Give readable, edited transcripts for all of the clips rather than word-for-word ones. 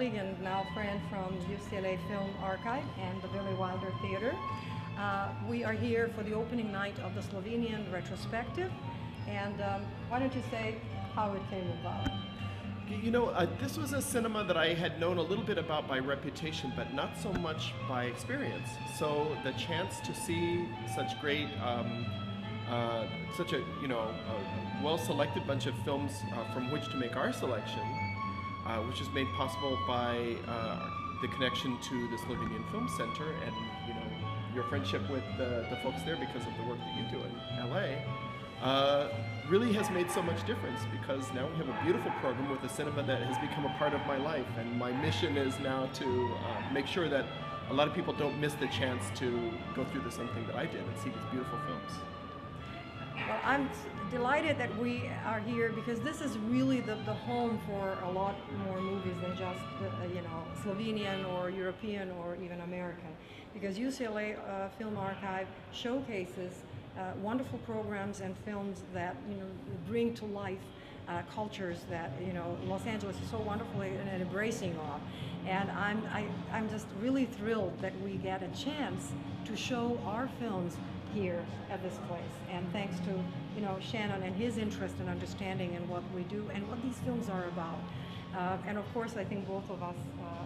colleague and now friend from UCLA Film Archive and the Billy Wilder Theater. We are here for the opening night of the Slovenian retrospective, and why don't you say how it came about? You know, this was a cinema that I had known a little bit about by reputation, but not so much by experience. So the chance to see such great, such a well-selected bunch of films from which to make our selection, which is made possible by the connection to the Slovenian Film Center and your friendship with the folks there because of the work that you do in LA. Really has made so much difference, because now we have a beautiful program with a cinema that has become a part of my life, and my mission is now to make sure that a lot of people don't miss the chance to go through the same thing that I did and see these beautiful films. Well, I'm delighted that we are here, because this is really the home for a lot more movies than just Slovenian or European or even American, because UCLA Film Archive showcases wonderful programs and films that bring to life cultures that Los Angeles is so wonderfully and embracing of. And I'm just really thrilled that we get a chance to show our films here at this place. And thanks to Shannon and his interest and understanding in what we do and what these films are about. And of course, I think both of us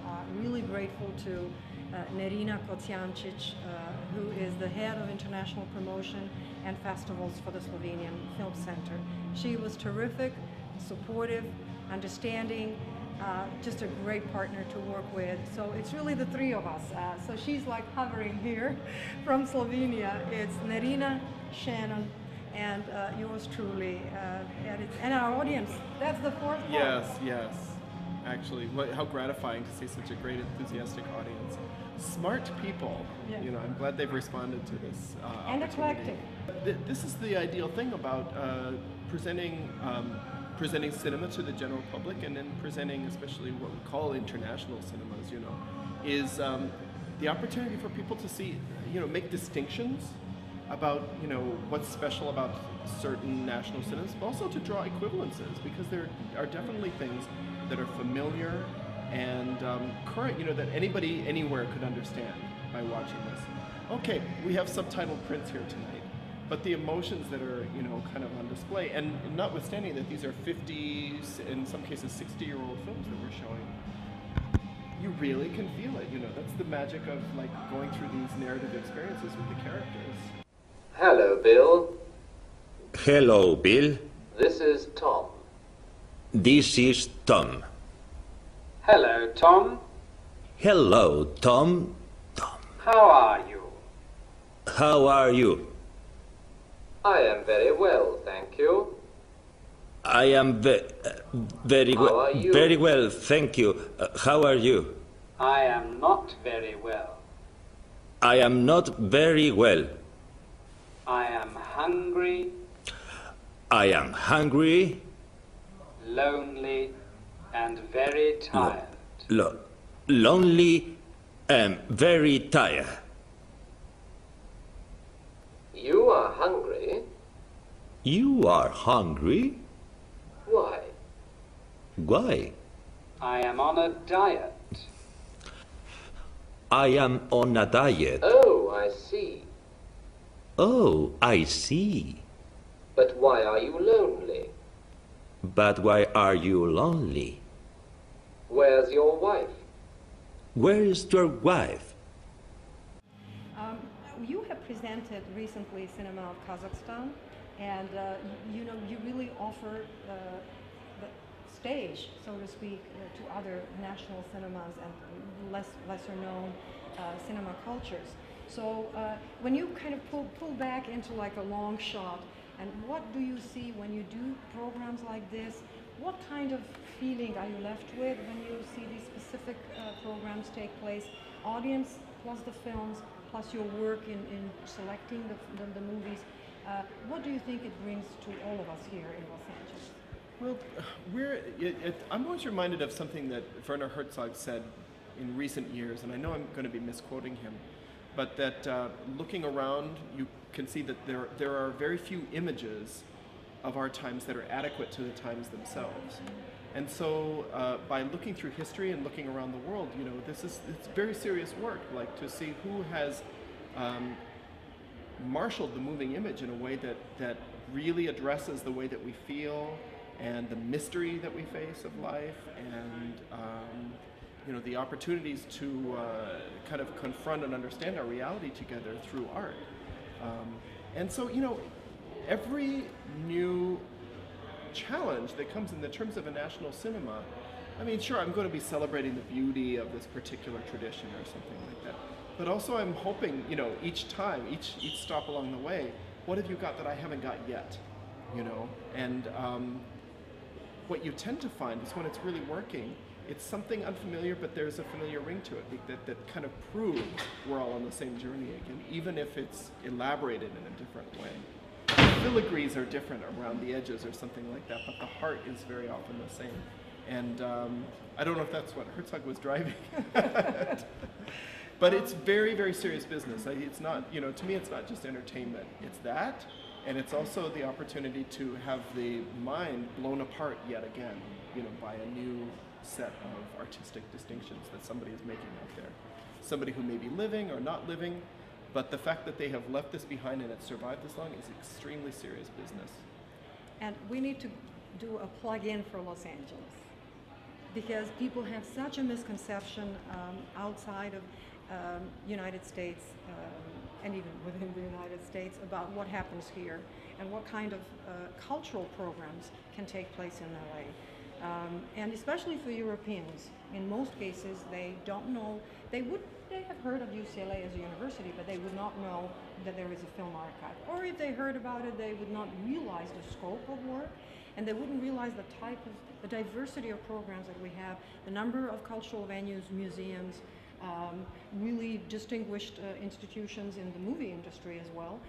are really grateful to Nerina Kocijancic, who is the head of international promotion and festivals for the Slovenian Film Center. She was terrific, supportive, understanding, just a great partner to work with. So it's really the three of us. So she's like hovering here from Slovenia. It's Nerina, Shannon, and yours truly, and our audience. That's the fourth one. Yes. Actually, how gratifying to see such a great, enthusiastic audience. Smart people. Yeah. I'm glad they've responded to this And opportunity. eclectic. This is the ideal thing about presenting cinema to the general public, and then presenting especially what we call international cinemas, is the opportunity for people to see, make distinctions about, what's special about certain national cinemas, but also to draw equivalences, because there are definitely things that are familiar and current, that anybody anywhere could understand by watching this. Okay, we have subtitled prints here tonight, but the emotions that are, kind of on display, and notwithstanding that these are 50, in some cases 60-year-old films that we're showing, you really can feel it, that's the magic of going through these narrative experiences with the characters. Hello, Bill. Hello, Bill. This is Tom. This is Tom. Hello, Tom. Hello, Tom. How are you? How are you? I am very well, thank you. I am very well. How are you? Very well, thank you. How are you? I am not very well. I am not very well. I am hungry. I am hungry. Lonely and very tired. Lonely and very tired. You are hungry? You are hungry? Why? Why? I am on a diet. I am on a diet. Oh, I see. Oh, I see. But why are you lonely? But why are you lonely? Where's your wife? Where is your wife? You have presented recently Cinema of Kazakhstan, and you really offer the stage, so to speak, to other national cinemas and lesser known cinema cultures. So when you kind of pull back into like a long shot, and what do you see when you do programs like this? What kind of feeling are you left with when you see these specific programs take place? Audience plus the films plus your work in selecting the movies. What do you think it brings to all of us here in Los Angeles? Well, I'm always reminded of something that Werner Herzog said in recent years, and I know I'm going to be misquoting him, but that looking around, you can see that there are very few images of our times that are adequate to the times themselves. And so by looking through history and looking around the world, you know, it's very serious work, like to see who has marshaled the moving image in a way that really addresses the way that we feel and the mystery that we face of life, and you know, the opportunities to kind of confront and understand our reality together through art. And so, you know, every new challenge that comes in the terms of a national cinema, I mean, sure, I'm going to be celebrating the beauty of this particular tradition or something like that, but also I'm hoping, you know, each time, each stop along the way, what have you got that I haven't got yet, you know? And what you tend to find is when it's really working, it's something unfamiliar, but there's a familiar ring to it that kind of proves we're all on the same journey again, even if it's elaborated in a different way. Filigrees are different around the edges or something like that, but the heart is very often the same. And I don't know if that's what Herzog was driving at. But it's very, very serious business. It's not, you know, to me it's not just entertainment. It's that, and it's also the opportunity to have the mind blown apart yet again, you know, by a new set of artistic distinctions that somebody is making out there. Somebody who may be living or not living, but the fact that they have left this behind and it's survived this long is extremely serious business. And we need to do a plug-in for Los Angeles, because people have such a misconception outside of United States and even within the United States about what happens here and what kind of cultural programs can take place in LA. And especially for Europeans, in most cases they don't know, they have heard of UCLA as a university, but they would not know that there is a film archive. Or if they heard about it, they would not realize the scope of work, and they wouldn't realize the diversity of programs that we have, the number of cultural venues, museums, really distinguished institutions in the movie industry as well,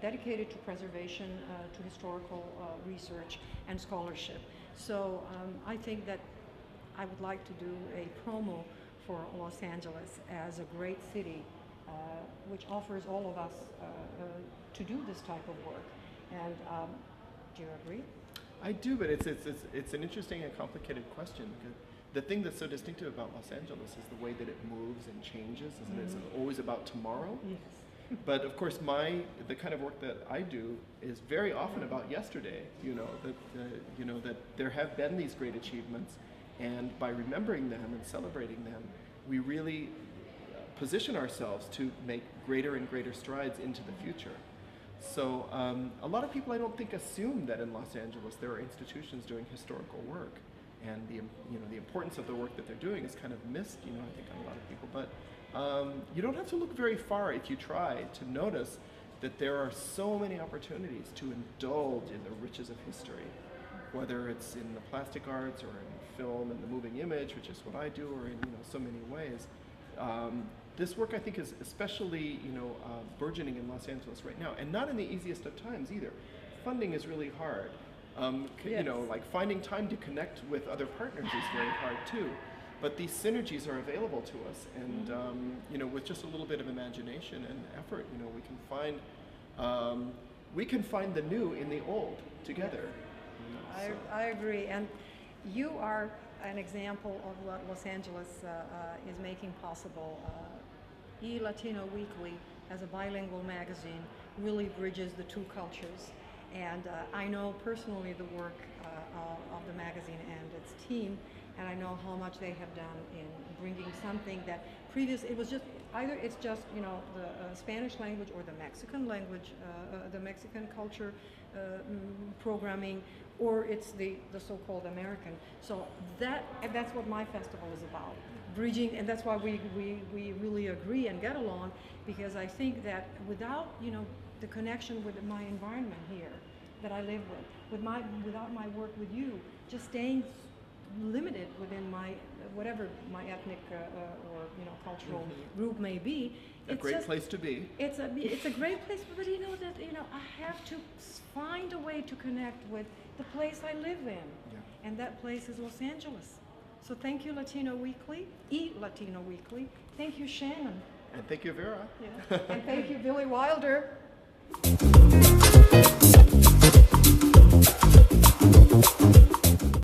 dedicated to preservation, to historical research and scholarship. So I think that I would like to do a promo for Los Angeles as a great city, which offers all of us to do this type of work. And do you agree? I do, but it's an interesting and complicated question, because the thing that's so distinctive about Los Angeles is the way that it moves and changes, isn't it? It's always about tomorrow. Yes. But of course, the kind of work that I do is very often about yesterday. You know that there have been these great achievements, and by remembering them and celebrating them, we really position ourselves to make greater and greater strides into the future. So a lot of people, I don't think, assume that in Los Angeles there are institutions doing historical work, and the importance of the work that they're doing is kind of missed, you know, I think, on a lot of people. But you don't have to look very far if you try to notice that there are so many opportunities to indulge in the riches of history, whether it's in the plastic arts or in film and the moving image, which is what I do, or in so many ways. This work, I think, is especially burgeoning in Los Angeles right now, and not in the easiest of times either. Funding is really hard. Yes. Like finding time to connect with other partners is very hard too. But these synergies are available to us, and with just a little bit of imagination and effort, we can find the new in the old together. I agree, and you are an example of what Los Angeles is making possible. Latino Weekly, as a bilingual magazine, really bridges the two cultures. And I know personally the work of the magazine and its team, and I know how much they have done in bringing something that it was just either it's just the Spanish language or the Mexican language, the Mexican culture programming, or it's the so-called American. So that's what my festival is about, bridging, and that's why we really agree and get along, because I think that without the connection with my environment here that I live without my work with you, just staying limited within my whatever my ethnic or cultural group may be. A great place to be. It's a great place, but I have to find a way to connect with the place I live in, and that place is Los Angeles. So thank you, Latino Weekly, Latino Weekly. Thank you, Shannon. And thank you, Vera. Yeah. And thank you, Billy Wilder.